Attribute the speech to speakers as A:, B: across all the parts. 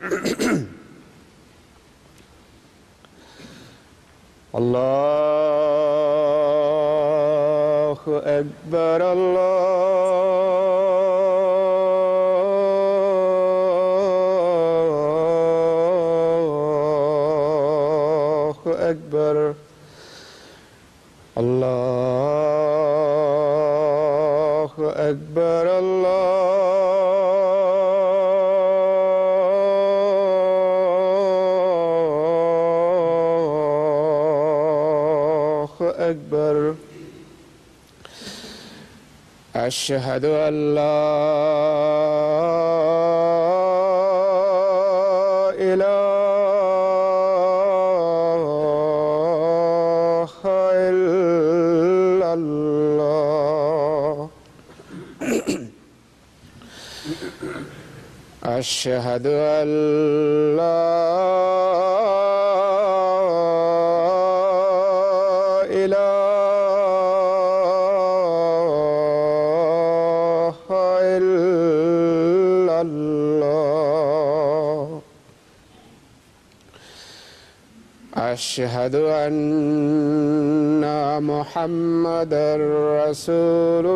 A: الله أكبر الله أكبر الله أكبر الله أكبر أشهد أن لا إله إلا الله أشهد أن لا أشهد أن محمدًا رسول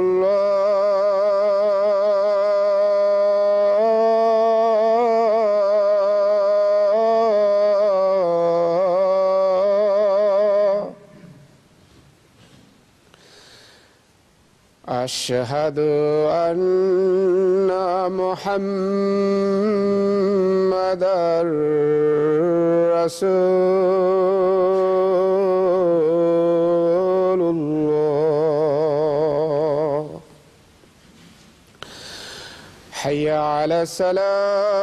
A: الله أشهد أن محمدًا رسول الله حي على الصلاة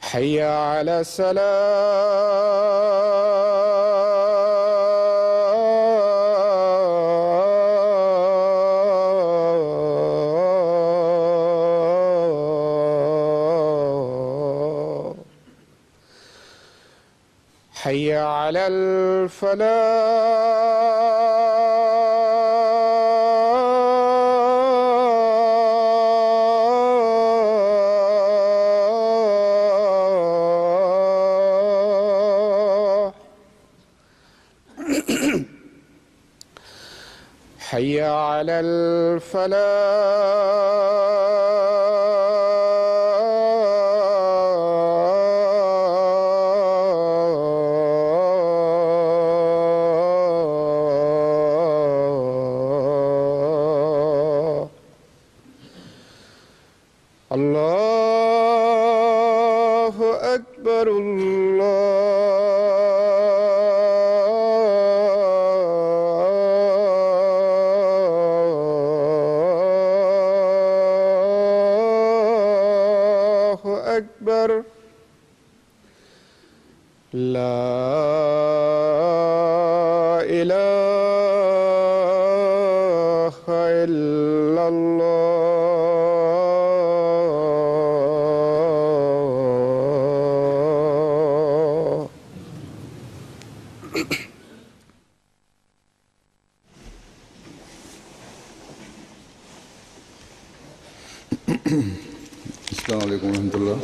A: حي على الصلاة حي على الفلاح حي على الفلاح الله أكبر الله أكبر لا إله إلا الله
B: अस्सलामु अलैकुम रहमतुल्लाह।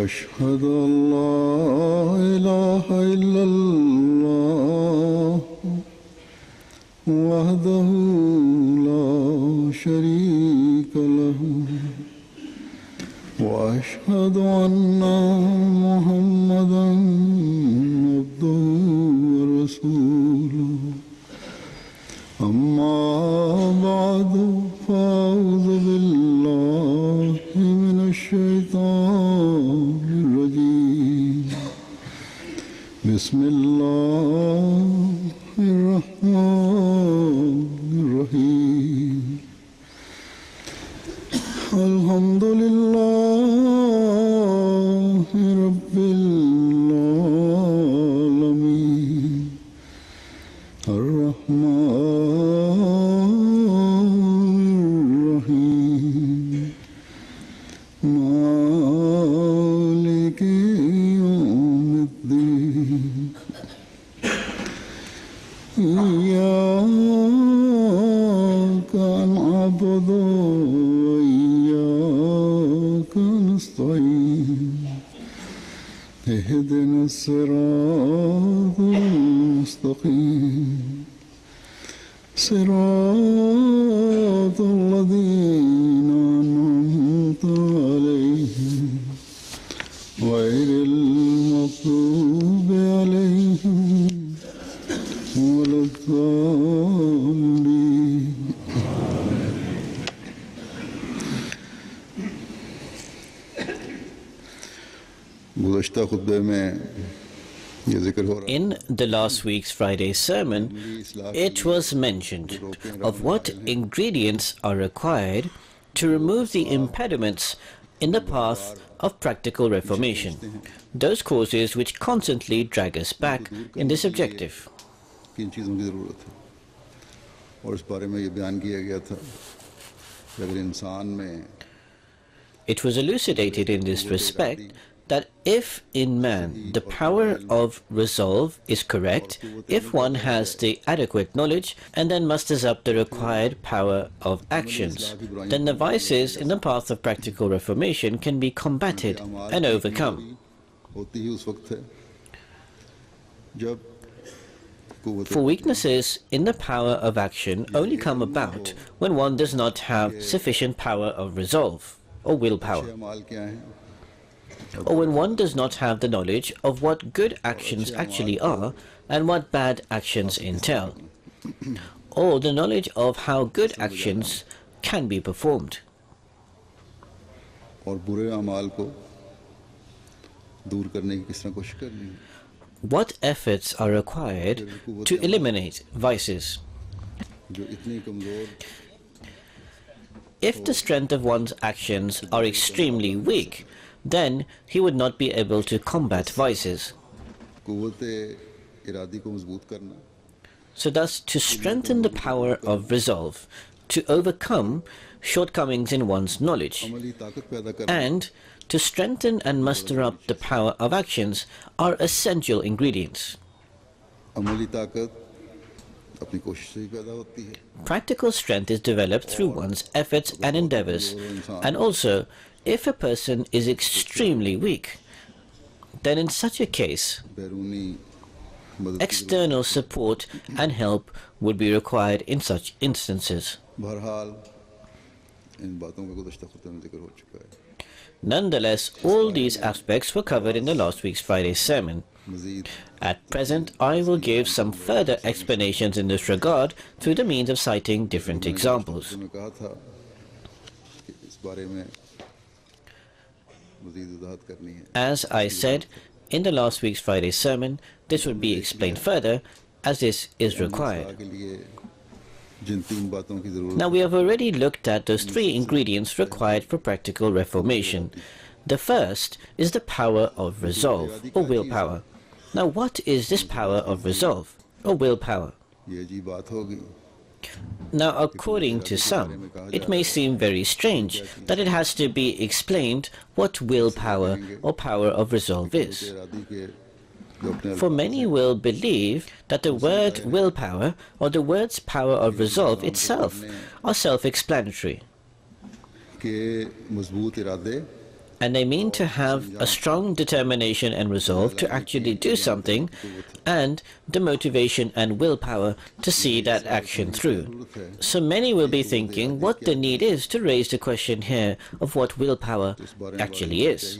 B: أشهد أن لا إله إلا الله وحده لا شريك له وأشهد أن محمدًا عبده ورسوله أما بعد فأعوذ بالله من الشيطان الرجيم بسم الله الرحمن الرحيم الحمد لله رب العالمين مالك يوم الدين إياك نعبد وإياك نستعين اهدنا الصراط المستقيم صراط الذين أنعمت عليهم غير المغضوب عليهم ولا الضالين. गुज़श्ता खुतबे में ये जिक्र हो रहा है.
C: In the last week's Friday sermon, it was mentioned of what ingredients are required to remove the impediments in the path of practical reformation, those causes which constantly drag us back in this objective.
B: किन चीज़ों की ज़रूरत है और इस बारे में ये बयान किया गया था कि अगर इंसान में
C: It was elucidated in this respect that if in man the power of resolve is correct, if one has the adequate knowledge and then musters up the required power of actions, then the vices in the path of practical reformation can be combated and overcome.
B: होती ही उस वक्त है जब
C: For weaknesses in the power of action only come about when one does not have sufficient power of resolve or willpower,
B: अमाल क्या है
C: or when one does not have the knowledge of what good actions actually are and what bad actions entail, or the knowledge of how good actions can be performed.
B: और बुरे अमाल को दूर करने की किस तरह कोशिश करनी है.
C: What efforts are required to eliminate vices?
B: जो इतनी कमज़ोर
C: If the strength of one's actions are extremely weak, then he would not be able to combat vices.
B: कुव्वत Eradi को मजबूत करना
C: So thus, to strengthen the power of resolve, to overcome shortcomings in one's knowledge,
B: अमली ताकत पैदा करना
C: and to strengthen and muster up the power of actions are essential ingredients.
B: अमली ताकत अपनी कोशिश से ही पैदा होती है.
C: Practical strength is developed through one's efforts and endeavors, and also, if a person is extremely weak, then in such a case,
B: बैरूनी मदद
C: external support and help would be required in such instances.
B: बहरहाल इन बातों का गुज़श्ता खुतबे में जिक्र हो चुका है.
C: Nonetheless, all these aspects were covered in the last week's Friday sermon.
B: मज़ीद
C: At present, I will give some further explanations in this regard through the means of citing different examples.
B: मैं कहा था कि इस बारे में मज़ीद वज़ाहत करनी है.
C: As I said in the last week's Friday sermon, this would be explained further as this is required.
B: के लिए जिन तीन बातों की ज़रूरत
C: Now we have already looked at those three ingredients required for practical reformation. The first is the power of resolve or willpower. Now what is this power of resolve or willpower?
B: ये अजीब बात होगी.
C: Now according to some, it may seem very strange that it has to be explained what willpower or power of resolve is.
B: Eradi के जो अपने
C: For many will believe that the word willpower or the words power of resolve itself are self-explanatory,
B: के मजबूत इरादे
C: and they mean to have a strong determination and resolve to actually do something, and the motivation and willpower to see that action through. So many will be thinking what the need is to raise the question here of what willpower actually is.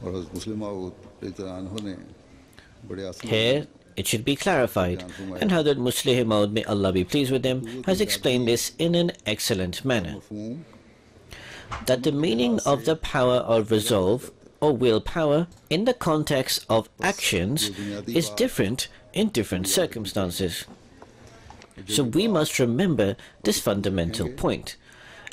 B: और हज़रत मुस्लिम माऊद रज़ियल्लाहु ने बड़े आसान
C: Here, it should be clarified, and Hazrat Mirza Maoud, may Allah be pleased with him, has explained this in an excellent manner,
B: मफ़हूम
C: that the meaning of the power of resolve or willpower in the context of actions is different in different circumstances. So we must remember this fundamental point.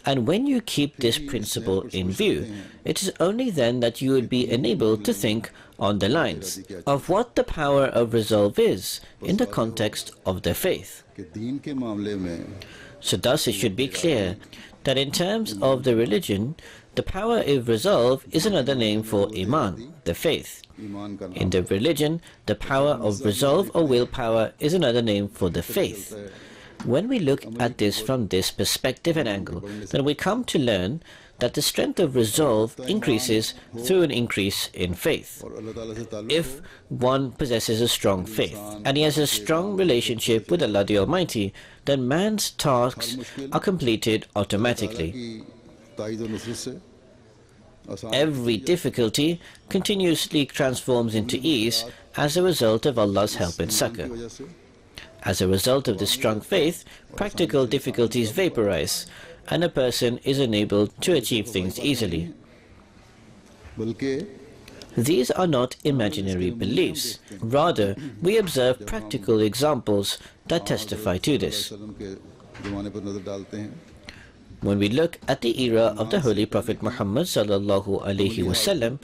C: And when you keep this principle in view, it is only then that you would be enabled to think on the lines of what the power of resolve is in the context of the faith.
B: कि दीन के मामले में
C: So thus it should be clear that in terms of the religion, the power of resolve is another name for Iman, the faith. In the religion, the power of resolve or willpower is another name for the faith. When we look at this from this perspective and angle, then we come to learn that the strength of resolve increases through an increase in faith. If one possesses a strong faith and he has a strong relationship with Allah the Almighty, then man's tasks are completed automatically. Every difficulty continuously transforms into ease as a result of Allah's help and succor. As a result of this strong faith, practical difficulties vaporize, and a person is enabled to achieve things easily. These are not imaginary beliefs. Rather, we observe practical examples that testify to this. When we look at the era of the Holy Prophet Muhammad sallallahu alaihi wasallam,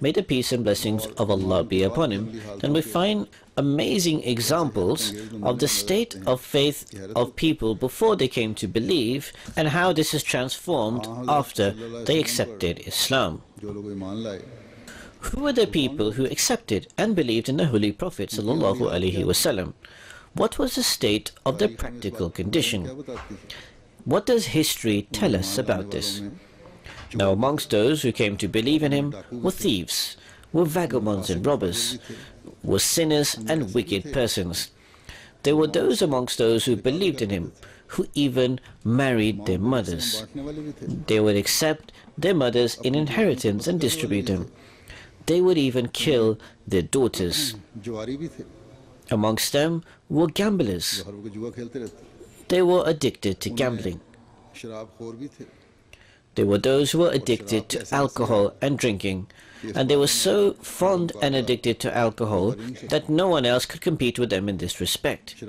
C: may the peace and blessings of Allah be upon him, then we find amazing examples of the state of faith of people before they came to believe and how this is transformed after they accepted Islam. Who were the people who accepted and believed in the Holy Prophet sallallahu alaihi wasallam? What was the state of their practical condition? What does history tell us about this? Now, amongst those who came to believe in him were thieves, were vagabonds and robbers, were sinners and wicked persons. There were those amongst those who believed in him, who even married their mothers. They would accept their mothers in inheritance and distribute them. They would even kill their daughters. Amongst them were gamblers. They were addicted to gambling. There were those who were addicted to alcohol and drinking, and they were so fond and addicted to alcohol that no one else could compete with them in this respect.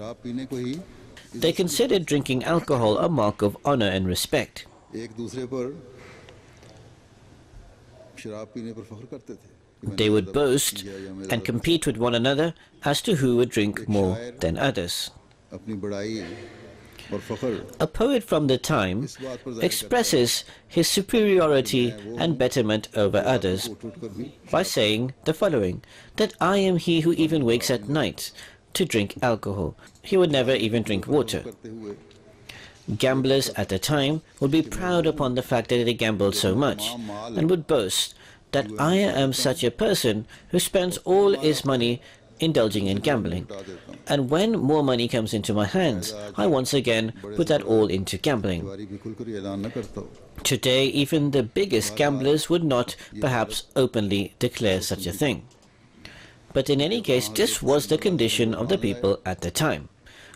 C: They considered drinking alcohol a mark of honor and respect. They would boast and compete with one another as to who would drink more than others. A poet from the time expresses his superiority and betterment over others by saying the following, that I am he who even wakes at night to drink alcohol. He would never even drink water. Gamblers at the time would be proud upon the fact that they gambled so much and would boast that I am such a person who spends all his money indulging in gambling, and when more money comes into my hands, I once again put that all into gambling. Today, even the biggest gamblers would not perhaps openly declare such a thing. But in any case, this was the condition of the people at the time.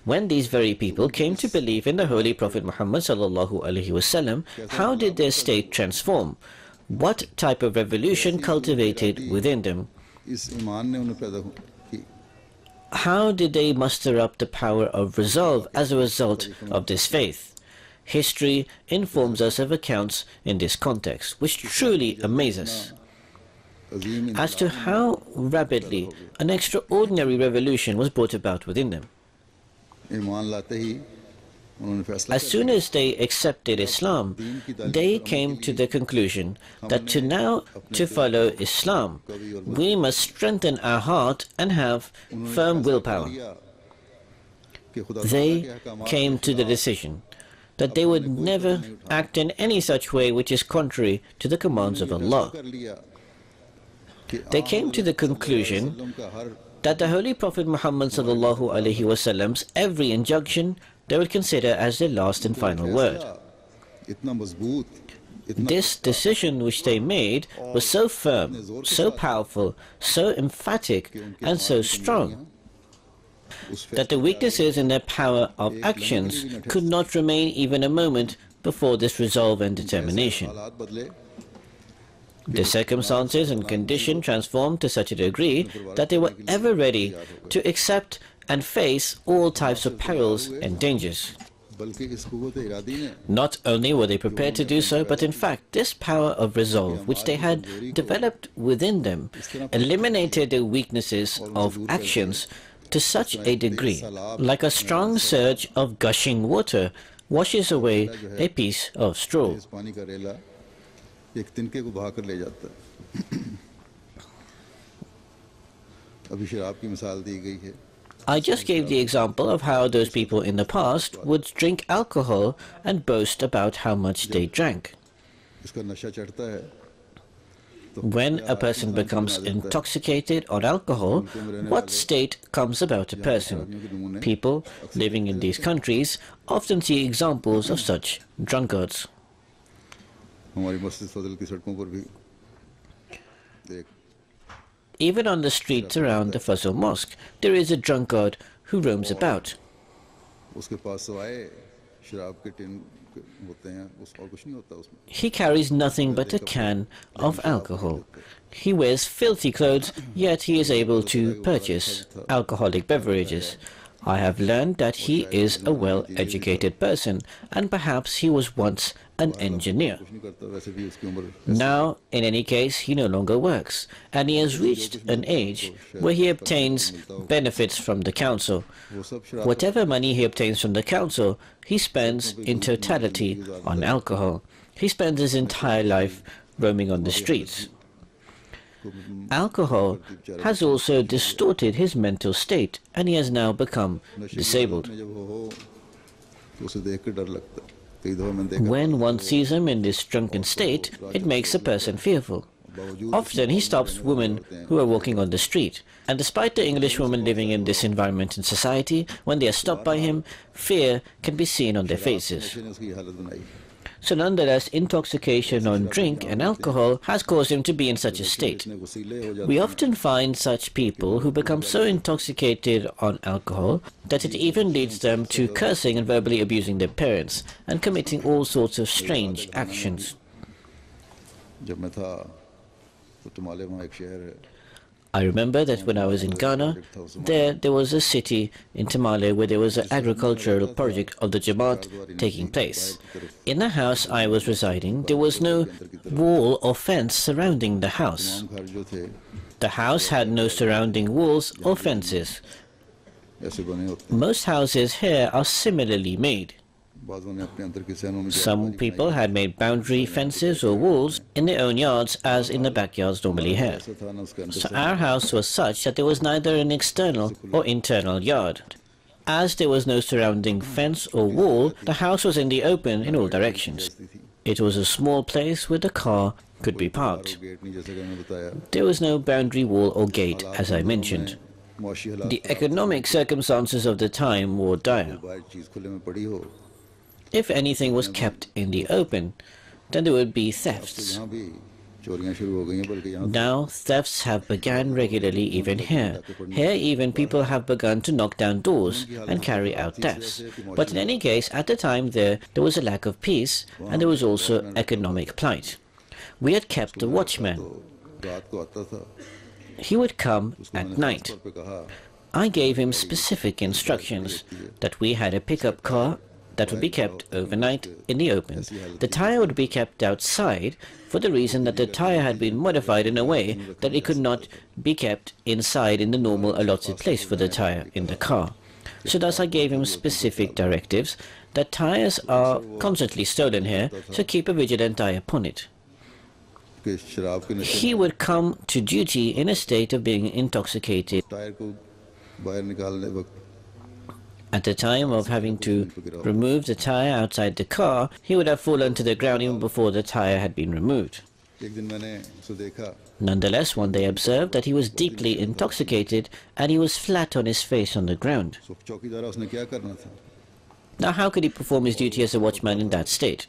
C: When these very people came to believe in the Holy Prophet Muhammad sallallahu alaihi wasallam, how did their state transform? What type of revolution cultivated within them? How did they muster up the power of resolve as a result of this faith? History informs us of accounts in this context, which truly amaze us, as to how rapidly an extraordinary revolution was brought about within them. As soon as they accepted Islam, they came to the conclusion that to follow Islam, we must strengthen our heart and have firm willpower. They came to the decision that they would never act in any such way which is contrary to the commands of Allah. They came to the conclusion that the Holy Prophet Muhammad sallallahu alaihi wasallam's every injunction they would consider as their last and final word. This decision which they made was so firm, so powerful, so emphatic, and so strong that the weaknesses in their power of actions could not remain even a moment before this resolve and determination. The circumstances and condition transformed to such a degree that they were ever ready to accept and face all types of perils and dangers. Not only were they prepared to do so, but in fact this power of resolve which they had developed within them eliminated the weaknesses of actions to such a degree, like a strong surge of gushing water washes away a piece of straw.
B: इस पानी का रेला एक तिनके को बहाकर ले जाता है। अभी शराब की मिसाल दी गई है।
C: I just gave the example of how those people in the past would drink alcohol and boast about how much they drank.
B: इसका नशा चढ़ता है।
C: When a person becomes intoxicated on alcohol, what state comes about a person? People living in these countries often see examples of such drunkards.
B: हमारी मस्जिद फजल की सड़कों पर भी देख
C: Even on the streets around the Fazl Mosque, there is a drunkard who roams about.
B: उसके पास सवाए शराब के टिन होते हैं, उस और कुछ नहीं होता उसमें।
C: He carries nothing but a can of alcohol. He wears filthy clothes, yet he is able to purchase alcoholic beverages. I have learned that he is a well-educated person, and perhaps he was once an engineer.
B: कुछ नहीं करता, वैसे भी उसकी उम्र
C: Now, in any case, he no longer works, and he has reached an age where he obtains benefits from the council.
B: वो सब शराब
C: Whatever money he obtains from the council, he spends in totality on alcohol. He spends his entire life roaming on the streets. Alcohol has also distorted his mental state, and he has now become disabled.
B: में जब हो तो उसे देख के डर लगता है। कई दफा मैंने देखा
C: When one sees him in this drunken state, it makes a person fearful. Often he stops women who are walking on the street, and despite the English women living in this environment in society, when they are stopped by him, fear can be seen on their faces.
B: नशे ने उसकी हालत बनाई।
C: So nonetheless, intoxication on drink and alcohol has caused him to be in such a state.
B: इतने वसीले हो जाते
C: We often find such people who become so intoxicated on alcohol that it even leads them to cursing and verbally abusing their parents and committing all sorts of strange actions.
B: जब मैं था तो तुम्हारे वहाँ एक शहर है
C: I remember that when I was in Ghana, there was a city in Tamale where there was an agricultural project of the Jamaat taking place. In the house I was residing, there was no wall or fence surrounding the house.
B: घर जो थे
C: The house had no surrounding walls or fences.
B: ऐसे बने होते
C: Most houses here are similarly made.
B: बाज़ों ने अपने अंदर की सहनों में
C: Some people had made boundary fences or walls in their own yards, as in the backyards normally have.
B: ऐसा था ना उसके अंदर
C: So our house was such that there was neither an external or internal yard. As there was no surrounding fence or wall, the house was in the open in all directions. It was a small place where the car could be parked.
B: Get नहीं जैसे कि मैंने बताया
C: There was no boundary wall or gate, as I mentioned.
B: मुआशी हालात
C: The economic circumstances of the time were dire.
B: बाहर चीज खुले में पड़ी हो
C: If anything was kept in the open, then there would be thefts.
B: यहाँ भी चोरियां शुरू हो गई हैं बल्कि यहाँ
C: Now thefts have begun regularly even here. Here even people have begun to knock down doors and carry out thefts. But in any case, at the time there was a lack of peace and there was also economic plight. We had kept a watchman.
B: रात को आता था
C: He would come at night.
B: पे कहा
C: I gave him specific instructions that we had a pickup car that would be kept overnight in the open. The tire would be kept outside for the reason that the tire had been modified in a way that it could not be kept inside in the normal allotted place for the tire in the car. So thus I gave him specific directives that tires are constantly stolen here, so keep a vigilant eye upon it.
B: कि शराब के नशे
C: He would come to duty in a state of being intoxicated.
B: Tyre को बाहर निकालने वक्त
C: At the time of having to remove the tire outside the car, he would have fallen to the ground even before the tire had been removed.
B: एक दिन मैंने उसे देखा
C: Nonetheless, one day observed that he was deeply intoxicated and he was flat on his face on the ground.
B: चौकीदार उसने क्या करना था
C: Now, how could he perform his duty as a watchman in that state?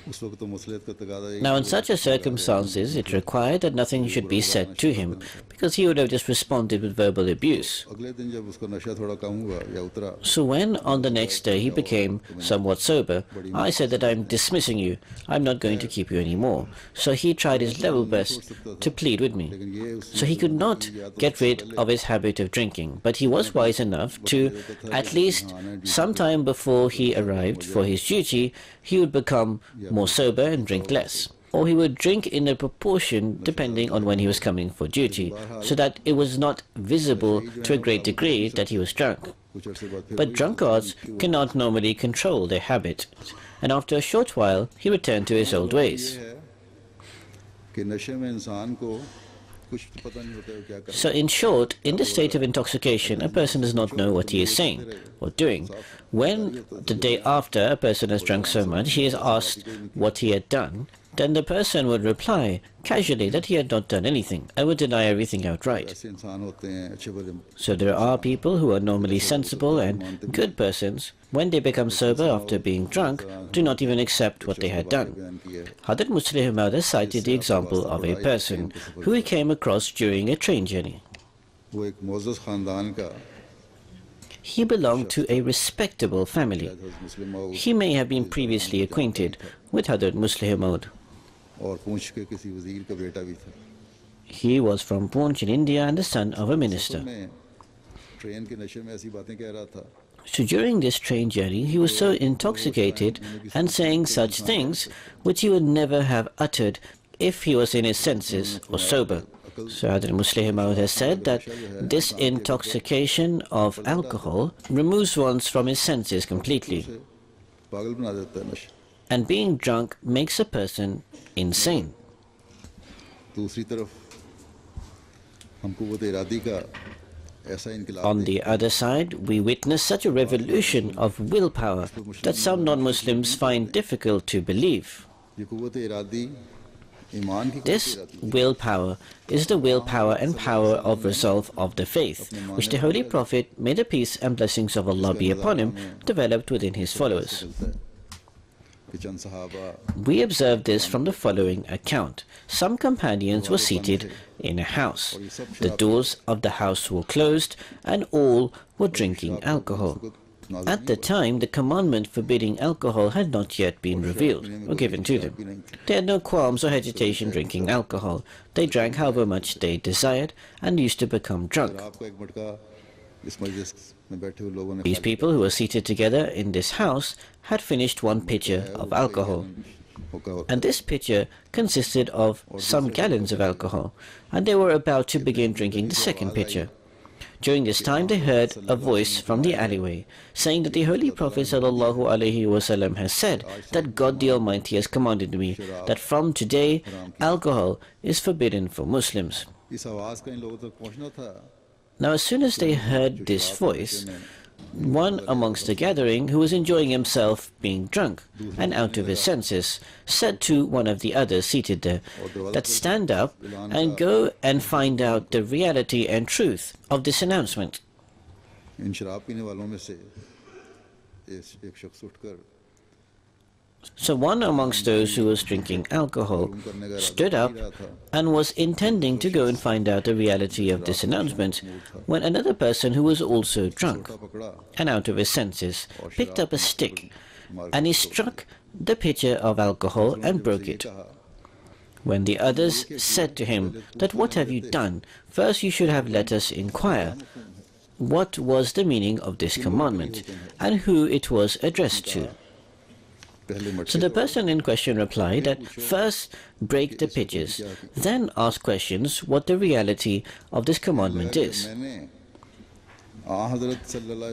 B: उस वक्त तो मुसलियत का तकादा यही
C: Now, in such a circumstances, it required that nothing should be said to him, because he would have just responded with verbal abuse.
B: अगले दिन जब उसका नशा थोड़ा कम हुआ या उतरा
C: So when, on the next day, he became somewhat sober, I said that I'm dismissing you. I'm not going to keep you anymore. So he tried his level best to plead with me.
B: लेकिन ये उस
C: So he could not get rid of his habit of drinking, but he was wise enough to, at least sometime before he arrived for his duty, he would become more sober and drink less. Or he would drink in a proportion depending on when he was coming for duty, so that it was not visible to a great degree that he was drunk. But drunkards cannot normally control their habit, and after a short while he returned to his old ways. So in short, in the state of intoxication, a person does not know what he is saying or doing. When the day after a person has drunk so much, he is asked what he had done, then the person would reply casually that he had not done anything and would deny everything outright. So there are people who are normally sensible and good persons, when they become sober after being drunk, do not even accept what they had done. Hazrat Mirza Ahmad cited the example of a person who he came across during a train journey. He belonged to a respectable family. He may have been previously acquainted with Hazrat Mirza Maoud. He was from Poonch in India and the son of a minister. So during this train journey, he was so intoxicated and saying such things which he would never have uttered if he was in his senses or sober. So Hazrat Mirza Maoud has said that this intoxication of alcohol removes one from his senses completely. And being drunk makes a person insane. On the other side, we witness such a revolution of willpower that some non-Muslims find difficult to believe. This willpower is the willpower and power of resolve of the faith, which the Holy Prophet, may the peace and blessings of Allah be upon him, developed within his followers. We observe this from the following account. Some companions were seated in a house. The doors of the house were closed and all were drinking alcohol. At the time, the commandment forbidding alcohol had not yet been revealed or given to them. They had no qualms or hesitation drinking alcohol. They drank however much they desired and used to become drunk. These people who were seated together in this house had finished one pitcher of alcohol. And this pitcher consisted of some gallons of alcohol, and they were about to begin drinking the second pitcher. During this time they heard a voice from the alleyway saying that the Holy Prophet ﷺ has said that God the Almighty has commanded me that from today alcohol is forbidden for Muslims. Now as soon as they heard this voice, one amongst the gathering who was enjoying himself being drunk and out of his senses said to one of the others seated there that stand up and go and find out the reality and truth of this announcement. So one amongst those who was drinking alcohol stood up and was intending to go and find out the reality of this announcement when another person who was also drunk and out of his senses picked up a stick and he struck the pitcher of alcohol and broke it. When the others said to him that what have you done? First you should have let us inquire what was the meaning of this commandment and who it was addressed to. So the person in question replied that first break the pitchers, then ask questions what the reality of this commandment is.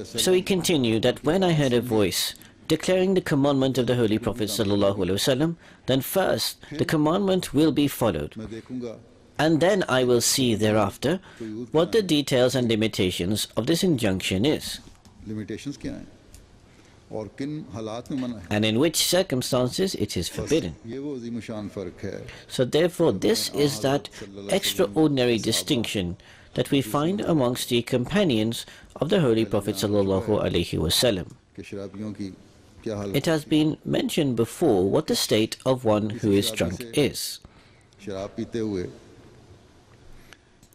C: So he continued that when I heard a voice declaring the commandment of the Holy Prophet ﷺ, then first the commandment will be followed. And then I will see thereafter what the details and limitations of this injunction is. And in which circumstances it is forbidden. So therefore this is that extraordinary distinction that we find amongst the companions of the Holy Prophet ﷺ. It has been mentioned before what the state of one who is drunk is.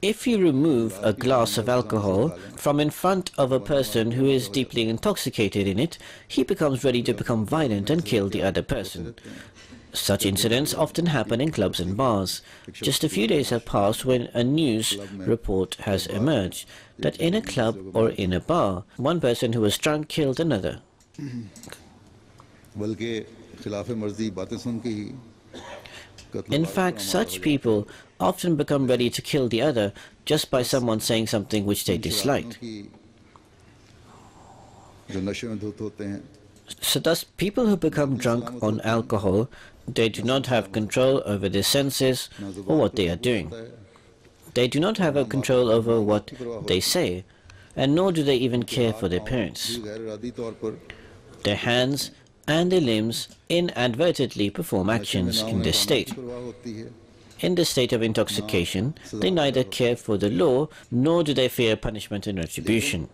C: If you remove a glass of alcohol from in front of a person who is deeply intoxicated in it, he becomes ready to become violent and kill the other person. Such incidents often happen in clubs and bars. Just a few days have passed when a news report has emerged that in a club or in a bar, one person who was drunk killed another. In fact, such people often become ready to kill the other just by someone saying something which they disliked.
B: जो नशे में धुत होते हैं,
C: So thus, people who become drunk on alcohol, they do not have control over their senses or what they are doing. They do not have a control over what they say, and nor do they even care for their appearance. Their hands and their limbs inadvertently perform actions in this state. In this state of intoxication, they neither care for the law nor do they fear punishment and retribution.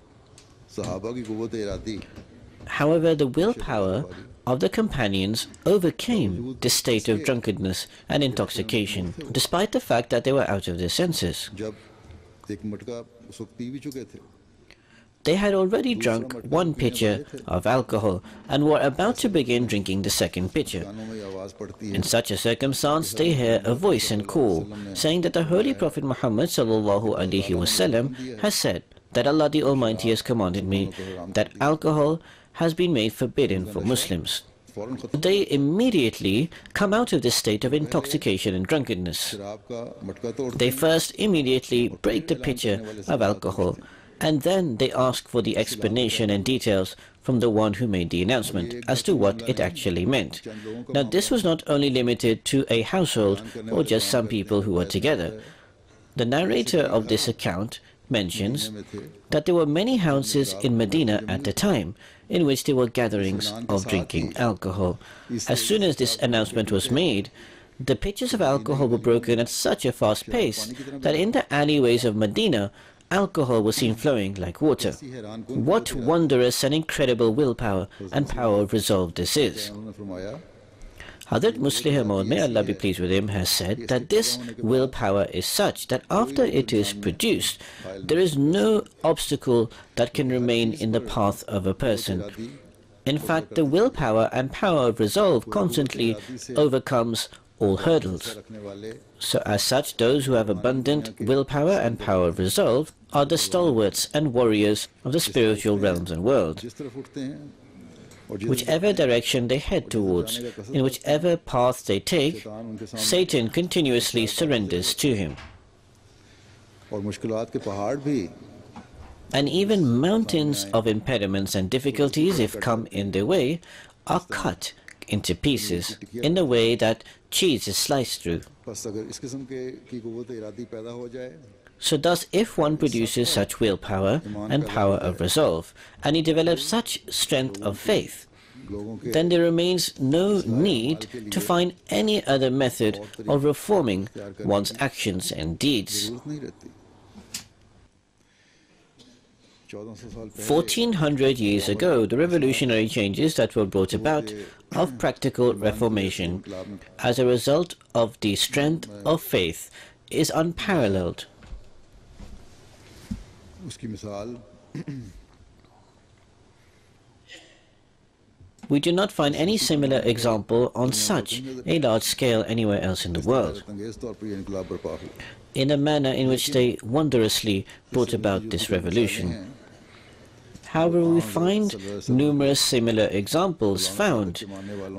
C: However, the willpower of the companions overcame this state of drunkenness and intoxication, despite the fact that they were out of their senses. They had already drunk one pitcher of alcohol and were about to begin drinking the second pitcher. In such a circumstance, they hear a voice and call, saying that the Holy Prophet Muhammad ﷺ has said that Allah the Almighty has commanded me that alcohol has been made forbidden for Muslims. They immediately come out of this state of intoxication and drunkenness. They first immediately break the pitcher of alcohol, and then they ask for the explanation and details from the one who made the announcement as to what it actually meant. Now, this was not only limited to a household or just some people who were together. The narrator of this account mentions that there were many houses in Medina at the time in which there were gatherings of drinking alcohol. As soon as this announcement was made, the pitchers of alcohol were broken at such a fast pace that in the alleyways of Medina, alcohol was seen flowing like water. What wondrous and incredible willpower and power of resolve this is. Hazrat Mirza Maoud, may Allah be pleased with him, has said that this willpower is such that after it is produced, there is no obstacle that can remain in the path of a person. In fact, the willpower and power of resolve constantly overcomes all hurdles. So as such, those who have abundant willpower and power of resolve are the stalwarts and warriors of the spiritual realms and world. Whichever direction they head towards, in whichever path they take, Satan continuously surrenders to him. And even mountains of impediments and difficulties, if come in their way, are cut into pieces in the way that cheese is sliced through. So thus, if one produces such willpower and power of resolve, and he develops such strength of faith, then there remains no need to find any other method of reforming one's actions and deeds. 1400 years ago, the revolutionary changes that were brought about of practical reformation as a result of the strength of faith is unparalleled. We do not find any similar example on such a large scale anywhere else in the world, in a manner in which they wondrously brought about this revolution. However, we find numerous similar examples found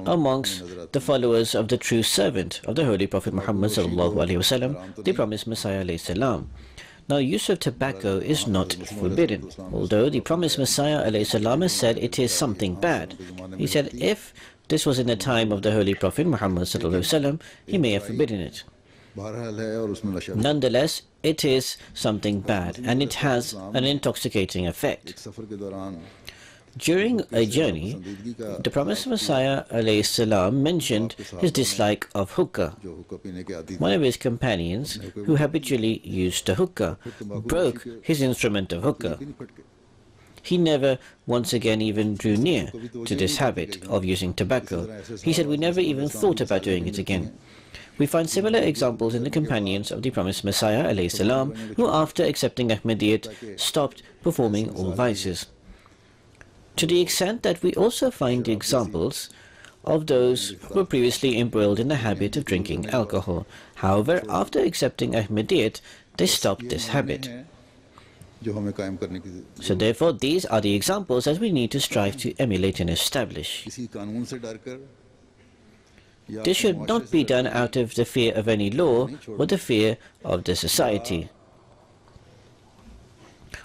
C: amongst the followers of the true servant of the Holy Prophet Muhammad ﷺ, the Promised Messiah ﷺ. Now, use of tobacco is not forbidden, although the Promised Messiah ﷺ has said it is something bad. He said if this was in the time of the Holy Prophet Muhammad ﷺ, he may have forbidden it. Nonetheless, it is something bad, and it has an intoxicating effect. During a journey, the Promised Messiah ﷺ mentioned his dislike of hookah. One of his companions, who habitually used the hookah, broke his instrument of hookah. He never once again even drew near to this habit of using tobacco. He said, "We never even thought about doing it again." We find similar examples in the companions of the Promised Messiah ﷺ, who after accepting Ahmadiyyat stopped performing all vices. To the extent that we also find examples of those who were previously embroiled in the habit of drinking alcohol. However, after accepting Ahmadiyyat, they stopped this habit. So therefore, these are the examples that we need to strive to emulate and establish. This should not be done out of the fear of any law or the fear of the society.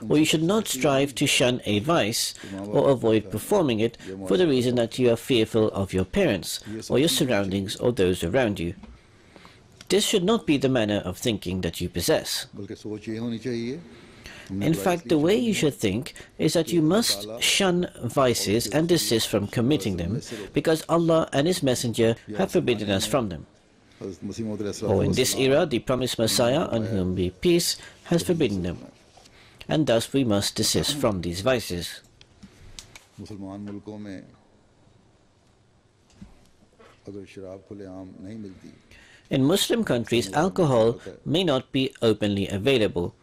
C: or you should not strive to shun a vice or avoid performing it for the reason that you are fearful of your parents or your surroundings or those around you. This should not be the manner of thinking that you possess. In fact, the way you should think is that you must shun vices and desist from committing them, because Allah and His Messenger have forbidden us from them. Or in this era, the Promised Messiah, on whom be peace, has forbidden them. And thus we must desist from these vices. In Muslim countries, alcohol may not be openly available.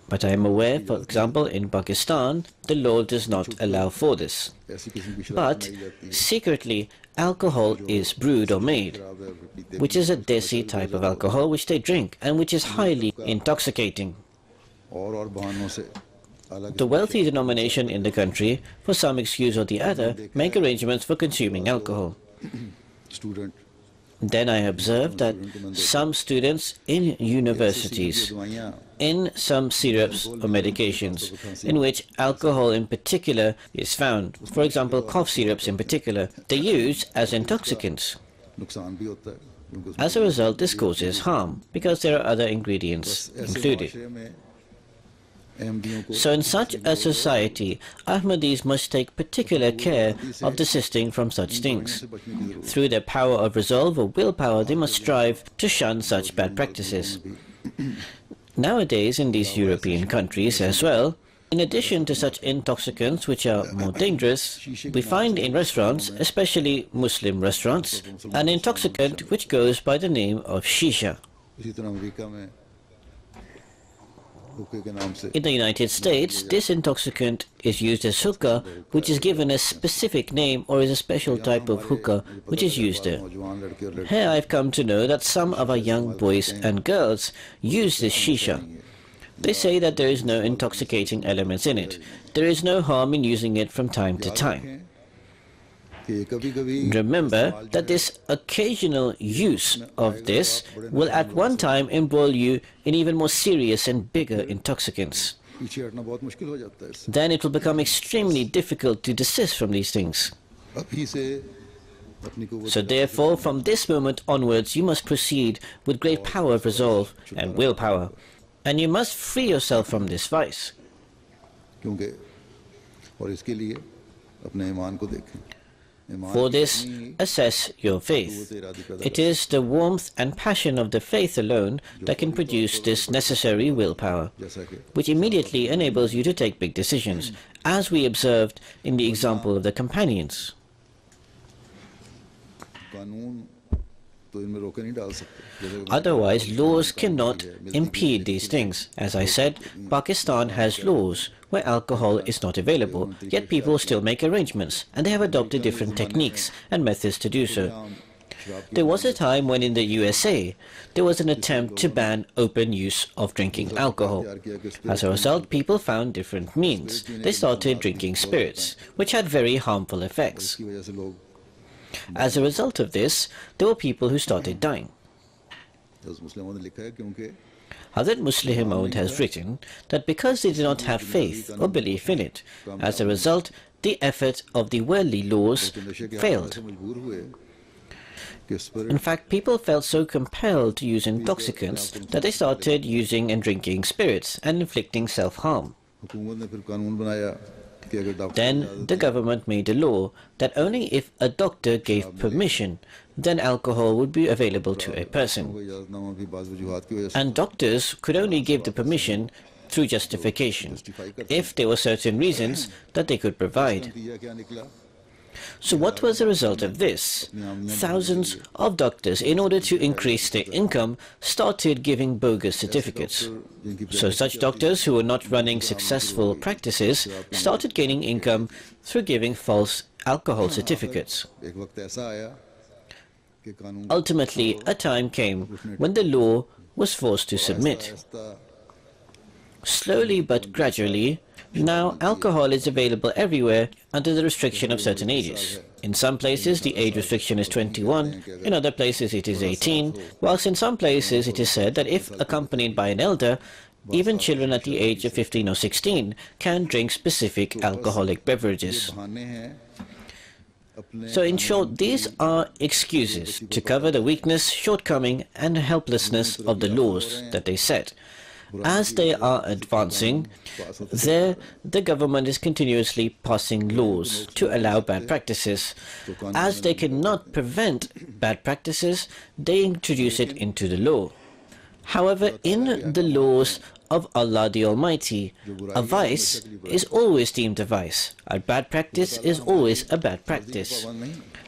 C: But I am aware, for example, in Pakistan, the law does not allow for this. But secretly, alcohol is brewed or made, which is a desi type of alcohol which they drink and which is highly intoxicating. The wealthy denomination in the country, for some excuse or the other, make arrangements for consuming alcohol. Then I observed that some students in universities, in some syrups or medications, in which alcohol in particular is found, for example cough syrups in particular, they use as intoxicants. As a result, this causes harm, because there are other ingredients included. So in such a society, Ahmadis must take particular care of desisting from such things. Through their power of resolve or willpower, they must strive to shun such bad practices. Nowadays, in these European countries as well, in addition to such intoxicants which are more dangerous, we find in restaurants, especially Muslim restaurants, an intoxicant which goes by the name of shisha. In the United States, this intoxicant is used as hookah, which is given a specific name or is a special type of hookah which is used there. Here I've come to know that some of our young boys and girls use this shisha. They say that there is no intoxicating elements in it. There is no harm in using it from time to time. Remember that this occasional use of this will at one time embroil you in even more serious and bigger intoxicants. Then it will become extremely difficult to desist from these things. So therefore, from this moment onwards, you must proceed with great power of resolve and willpower, and you must free yourself from this vice. For this, assess your faith. It is the warmth and passion of the faith alone that can produce this necessary willpower, which immediately enables you to take big decisions, as we observed in the example of the companions. Otherwise, laws cannot impede these things. As I said, Pakistan has laws where alcohol is not available, yet people still make arrangements, and they have adopted different techniques and methods to do so. There was a time when in the USA, there was an attempt to ban open use of drinking alcohol. As a result, people found different means. They started drinking spirits, which had very harmful effects. As a result of this, there were people who started dying. Hazrat Mirza Maoud has written that because they did not have faith or belief in it, as a result, the effort of the worldly laws failed. In fact, people felt so compelled to use intoxicants that they started using and drinking spirits and inflicting self-harm. Then the government made a law that only if a doctor gave permission, then alcohol would be available to a person. And doctors could only give the permission through justification, if there were certain reasons that they could provide. So what was the result of this? Thousands of doctors, in order to increase their income, started giving bogus certificates. So such doctors who were not running successful practices started gaining income through giving false alcohol certificates. Ultimately, a time came when the law was forced to submit. Slowly but gradually, now alcohol is available everywhere under the restriction of certain ages. In some places the age restriction is 21, in other places it is 18, whilst in some places it is said that if accompanied by an elder, Even children at the age of 15 or 16 can drink specific alcoholic beverages. So in short, these are excuses to cover the weakness, shortcoming and helplessness of the laws that they set. As they are advancing, the government is continuously passing laws to allow bad practices. As they cannot prevent bad practices, they introduce it into the law. However, in the laws of Allah the Almighty, a vice is always deemed a vice. A bad practice is always a bad practice.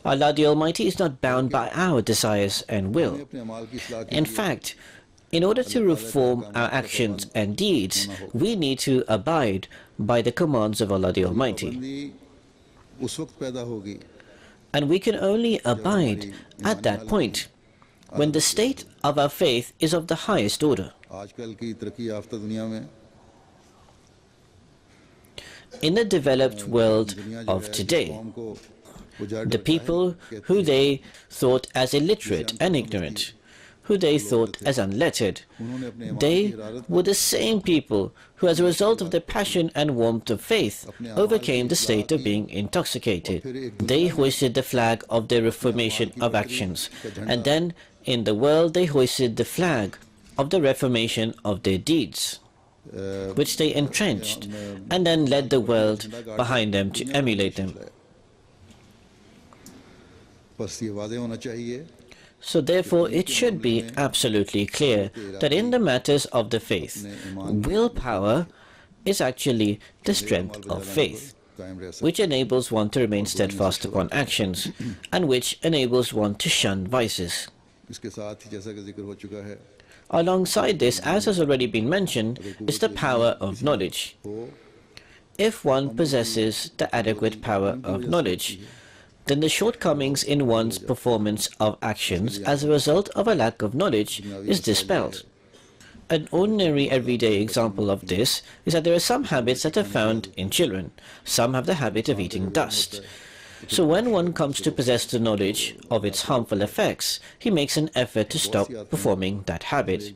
C: Allah the Almighty is not bound by our desires and will. In fact, in order to reform our actions and deeds, we need to abide by the commands of Allah the Almighty. And we can only abide at that point when the state of our faith is of the highest order. In the developed world of today, the people who they thought as illiterate and ignorant, who they thought as unlettered, they were the same people who, as a result of their passion and warmth of faith, overcame the state of being intoxicated. They hoisted the flag of their reformation of actions, and then in the world they hoisted the flag of the reformation of their deeds, which they entrenched, and then led the world behind them to emulate them. So therefore it should be absolutely clear that in the matters of the faith, willpower is actually the strength of faith, which enables one to remain steadfast upon actions, and which enables one to shun vices. Alongside this, as has already been mentioned, is the power of knowledge. If one possesses the adequate power of knowledge, then the shortcomings in one's performance of actions as a result of a lack of knowledge is dispelled. An ordinary everyday example of this is that there are some habits that are found in children. Some have the habit of eating dust. So when one comes to possess the knowledge of its harmful effects, he makes an effort to stop performing that habit.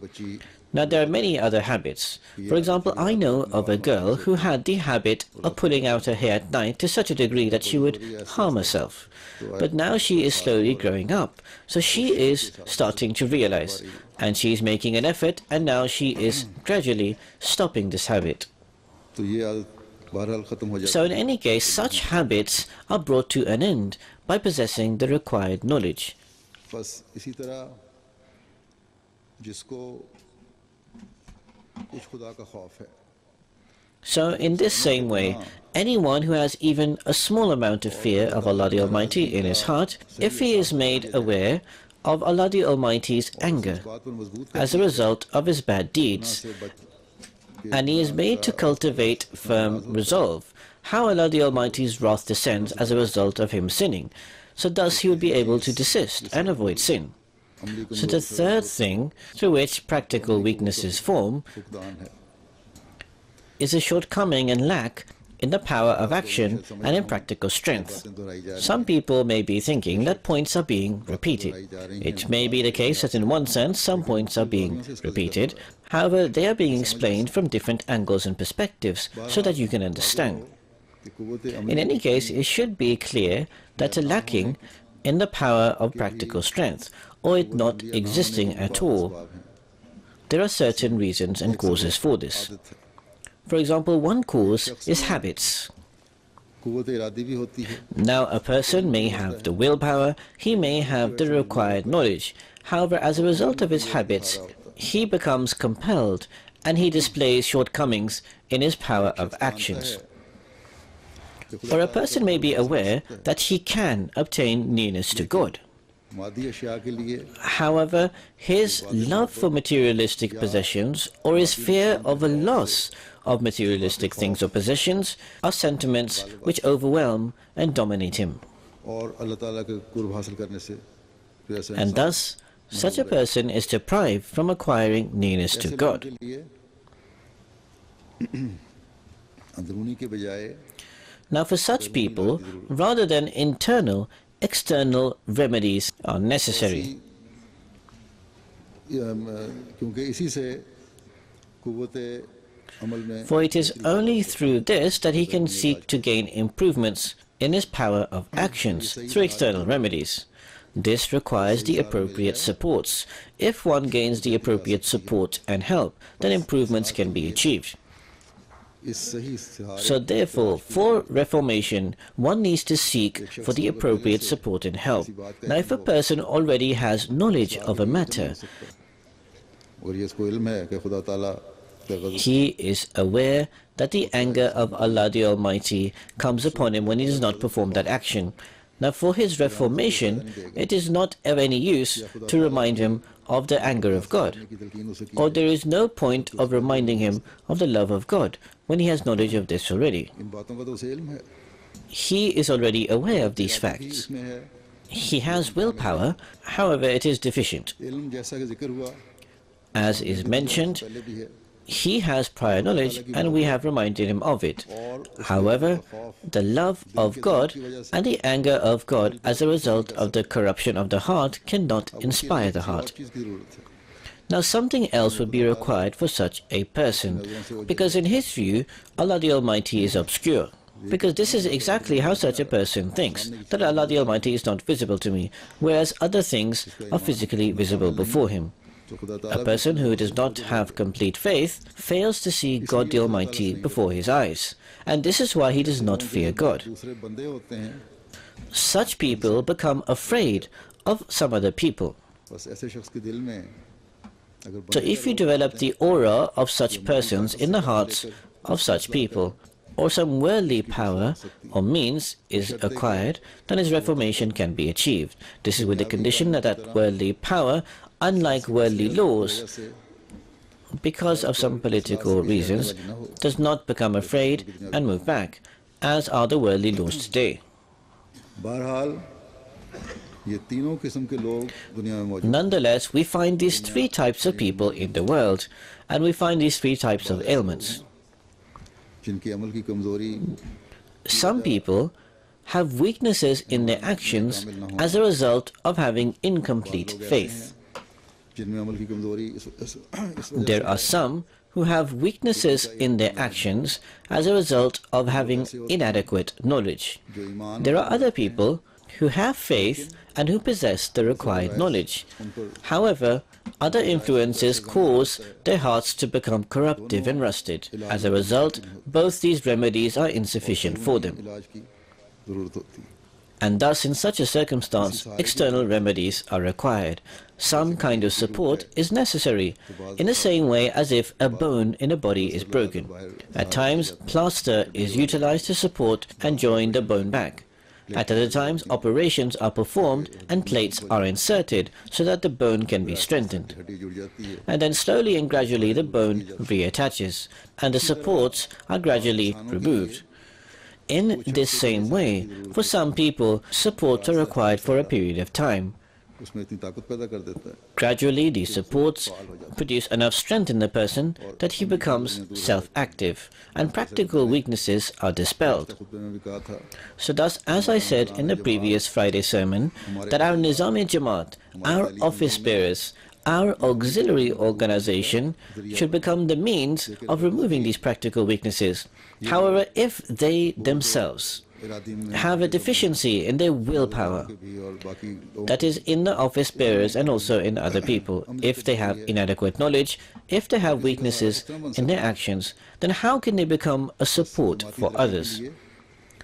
C: Now there are many other habits. For example, I know of a girl who had the habit of pulling out her hair at night to such a degree that she would harm herself. But now she is slowly growing up, so she is starting to realize, and she is making an effort, and now she is gradually stopping this habit. So in any case, such habits are brought to an end by possessing the required knowledge. So in this same way, anyone who has even a small amount of fear of Allah the Almighty in his heart, if he is made aware of Allah the Almighty's anger as a result of his bad deeds, and he is made to cultivate firm resolve, how Allah the Almighty's wrath descends as a result of him sinning, so thus he would be able to desist and avoid sin. So the third thing through which practical weaknesses form is a shortcoming and lack in the power of action and in practical strength. Some people may be thinking that points are being repeated. It may be the case that in one sense some points are being repeated, however they are being explained from different angles and perspectives so that you can understand. In any case, it should be clear that a lacking in the power of practical strength, or it not existing at all, there are certain reasons and causes for this. For example, one cause is habits. Now a person may have the willpower, he may have the required knowledge. However, as a result of his habits, he becomes compelled and he displays shortcomings in his power of actions. Or a person may be aware that he can obtain nearness to God. However, his love for materialistic possessions or his fear of a loss of materialistic things or possessions are sentiments which overwhelm and dominate him. And thus, such a person is deprived from acquiring nearness to God. Now for such people, rather than internal, external remedies are necessary. For it is only through this that he can seek to gain improvements in his power of actions through external remedies. This requires the appropriate supports. If one gains the appropriate support and help, then improvements can be achieved. So therefore, for reformation, one needs to seek for the appropriate support and help. Now, if a person already has knowledge of a matter, he is aware that the anger of Allah the Almighty comes upon him when he does not perform that action. Now, for his reformation, it is not of any use to remind him of the anger of God, or there is no point of reminding him of the love of God when he has knowledge of this already. He is already aware of these facts. He has willpower, however it is deficient. As is mentioned, he has prior knowledge and we have reminded him of it. However, the love of God and the anger of God as a result of the corruption of the heart cannot inspire the heart. Now something else would be required for such a person, because in his view, Allah the Almighty is obscure. Because this is exactly how such a person thinks, that Allah the Almighty is not visible to me, whereas other things are physically visible before him. A person who does not have complete faith fails to see God the Almighty before his eyes, and this is why he does not fear God. Such people become afraid of some other people. So if you develop the aura of such persons in the hearts of such people, or some worldly power or means is acquired, then his reformation can be achieved. This is with the condition that that worldly power, unlike worldly laws, because of some political reasons, does not become afraid and move back, as are the worldly laws today. Nonetheless, we find these three types of people in the world, and we find these three types of ailments. Some people have weaknesses in their actions as a result of having incomplete faith. There are some who have weaknesses in their actions as a result of having inadequate knowledge. There are other people who have faith and who possess the required knowledge. However, other influences cause their hearts to become corruptive and rusted. As a result, both these remedies are insufficient for them. And thus, in such a circumstance, external remedies are required. Some kind of support is necessary, in the same way as if a bone in a body is broken. At times, plaster is utilized to support and join the bone back. At other times, operations are performed and plates are inserted so that the bone can be strengthened. And then slowly and gradually the bone reattaches and the supports are gradually removed. In this same way, for some people, supports are required for a period of time. Gradually, these supports produce enough strength in the person that he becomes self-active, and practical weaknesses are dispelled. So thus, as I said in the previous Friday sermon, that our Nizam-e-Jamaat, our office bearers, our auxiliary organization should become the means of removing these practical weaknesses. However, if they themselves have a deficiency in their willpower, that is in the office bearers and also in other people, if they have inadequate knowledge, if they have weaknesses in their actions, then how can they become a support for others?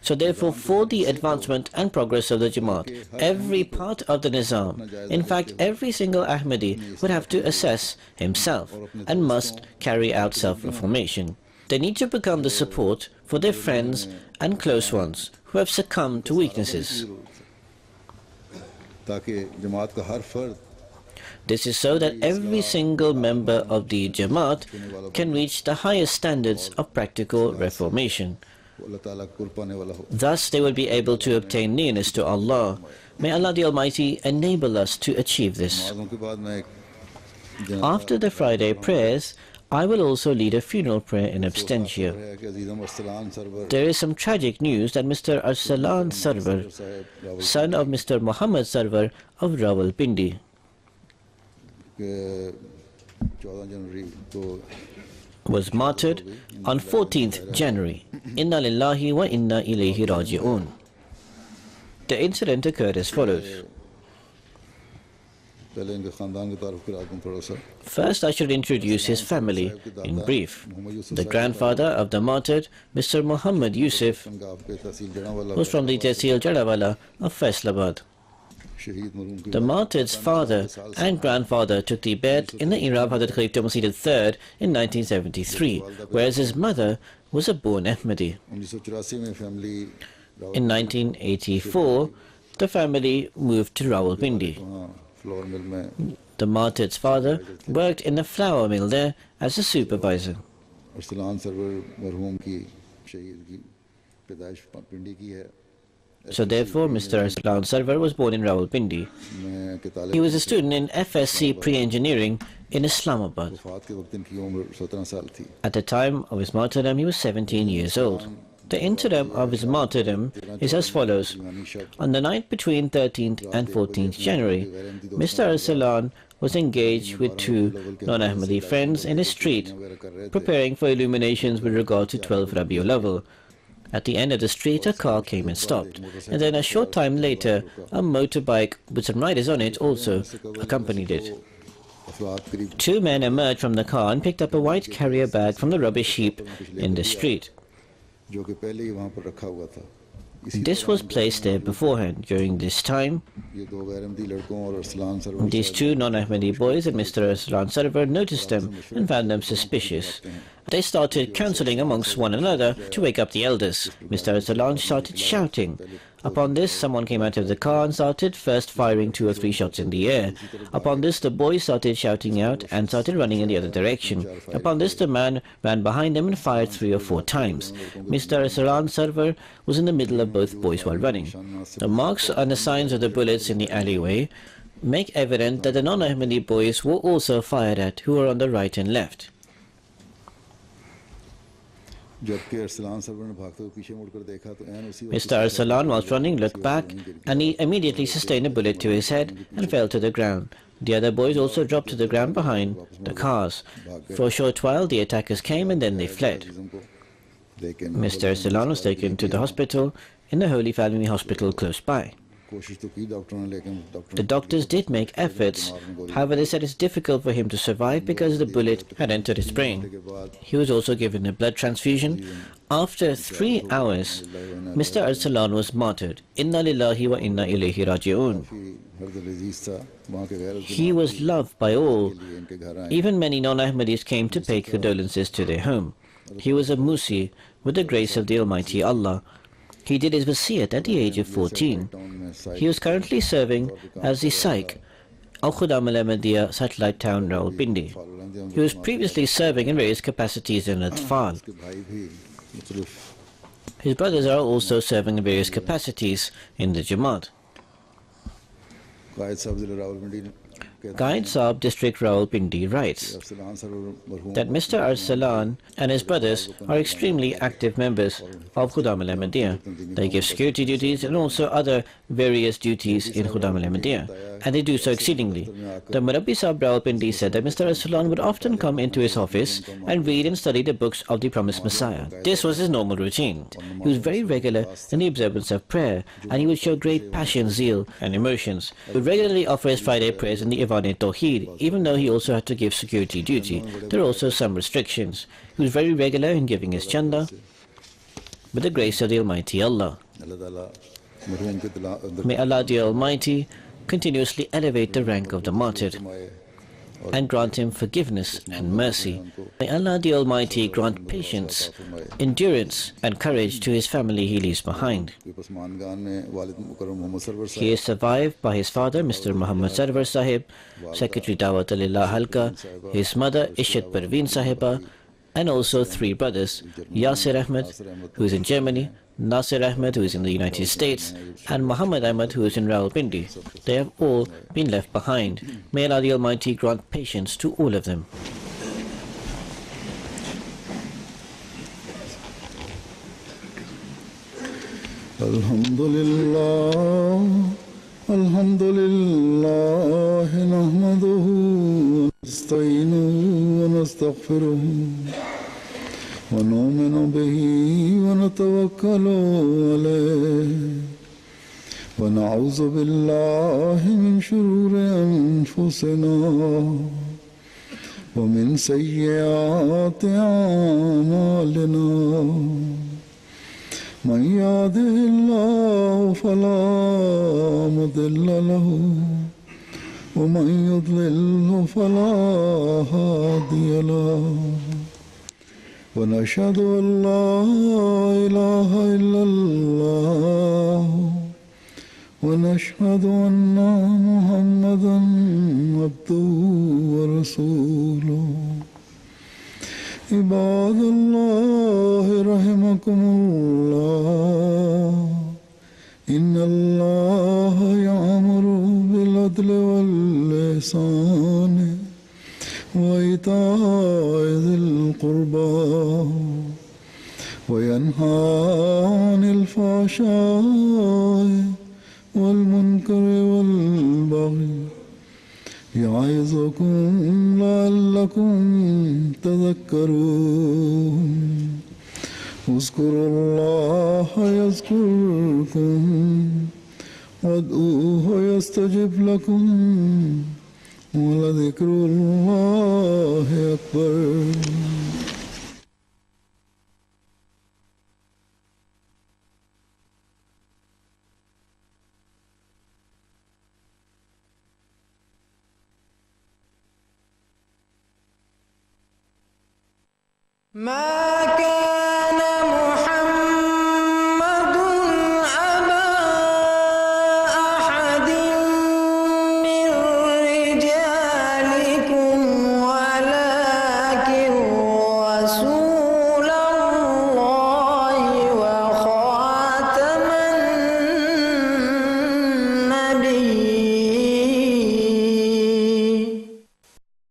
C: So therefore, for the advancement and progress of the Jamaat, every part of the Nizam, in fact every single Ahmadi, would have to assess himself and must carry out self-reformation. They need to become the support for their friends and close ones who have succumbed to weaknesses. This is so that every single member of the Jamaat can reach the highest standards of practical reformation. Thus they will be able to obtain nearness to Allah. May Allah the Almighty enable us to achieve this. After the Friday prayers, I will also lead a funeral prayer in absentia. There is some tragic news that Mr. Arsalan Sarwar, son of Mr. Muhammad Sarwar of Rawalpindi, was martyred on 14th January. Inna lillahi wa inna ilayhi raji'un. The incident occurred as follows. First, I should introduce his family in brief. The grandfather of the martyred, Mr. Muhammad Yusuf, was from the Tehsil Jadawala of Faisalabad. The martyrd's father and grandfather took the bait in the era of Hazrat Khalifa Msih III in 1973, whereas his mother was a born Ahmadi. In 1984, the family moved to Rawalpindi. The martyrd's father worked in the flour mill there as a supervisor. So therefore, Mr. Arsalan Sarwar was born in Rawalpindi. He was a student in FSC Pre-Engineering in Islamabad. At the time of his martyrdom, he was 17 years old. The interim of his martyrdom is as follows. On the night between 13th and 14th January, Mr. Arsalan was engaged with two non-Ahmadi friends in a street, preparing for illuminations with regard to 12 Rabiul Awwal. At the end of the street, a car came and stopped, and then a short time later, a motorbike with some riders on it also accompanied it. Two men emerged from the car and picked up a white carrier bag from the rubbish heap in the street. This was placed there beforehand. During this time, these two non-Ahmadi boys and Mr. Arsalan Sarwar noticed them and found them suspicious. They started counseling amongst one another to wake up the elders. Mr. Arsalan started shouting. Upon this, someone came out of the car and started first firing 2 or 3 shots in the air. Upon this, the boys started shouting out and started running in the other direction. Upon this, the man ran behind them and fired 3 or 4 times. Mr. Arsalan Sarwar was in the middle of both boys while running. The marks and the signs of the bullets in the alleyway make evident that the non-Ahmadi boys were also fired at, who were on the right and left. Mr. Arsalan, whilst running, looked back and he immediately sustained a bullet to his head and fell to the ground. The other boys also dropped to the ground behind the cars. For a short while, the attackers came and then they fled. Mr. Arsalan was taken to the hospital in the Holy Family Hospital close by. The doctors did make efforts, however they said it's difficult for him to survive because the bullet had entered his brain. He was also given a blood transfusion. After 3 hours, Mr. Arsalan was martyred. Inna lillahi wa inna ilayhi raji'un. He was loved by all. Even many non-Ahmadis came to pay condolences to their home. He was a Msih with the grace of the Almighty Allah. He did his wasiyat at the age of 14. He was currently serving as the Shaikh of Ahmadiyya satellite town Rawalpindi. He was previously serving in various capacities in Atfal. His brothers are also serving in various capacities in the Jamaat. Guide Saab District Rawalpindi writes that Mr. Arsalan and his brothers are extremely active members of Ahmadiyya. They give security duties and also other various duties in Ahmadiyya, and they do so exceedingly. The Murabbi Saab Rawalpindi said that Mr. Arsalan would often come into his office and read and study the books of the Promised Messiah. This was his normal routine. He was very regular in the observance of prayer, and he would show great passion, zeal, and emotions. He would regularly offer his Friday prayers in the Tawheed, even though he also had to give security duty. There are also some restrictions. He was very regular in giving his chanda with the grace of the Almighty Allah. May Allah the Almighty continuously elevate the rank of the martyred and grant him forgiveness and mercy. May Allah the Almighty grant patience, endurance and courage to his family he leaves behind. He is survived by his father, Mr. Muhammad Sarwar Sahib, Secretary Dawat Alillah Halka, his mother, Ishat Parveen Sahiba, and also 3 brothers, Yasir Ahmed, who is in Germany, Nasir Ahmed, who is in the United States, and Muhammad Ahmed, who is in Rawalpindi. They have all been left behind. May Allah the Almighty grant patience to all of them.
B: Alhamdulillah, alhamdulillah, nahmaduhu wa nasta'inuhu wa ونستغفره ونؤمن به ونتوكل عليه ونعوذ بالله من شرور أنفسنا ومن سيئات أعمالنا من يهده الله فلا مضل له ومن يضلل فلا هادي له ونشهد أن لا إله إلا الله ونشهد أن محمدا عبده ورسوله عباد الله رحمكم الله إن الله يأمر بالعدل والإحسان وإيتاء ذي القربى وينهى عن الفحشاء والمنكر والبغي يعظكم لعلكم تذكرون اذكروا الله يذكركم وادعوه يستجب لكم ولذكر الله أكبر.
D: ما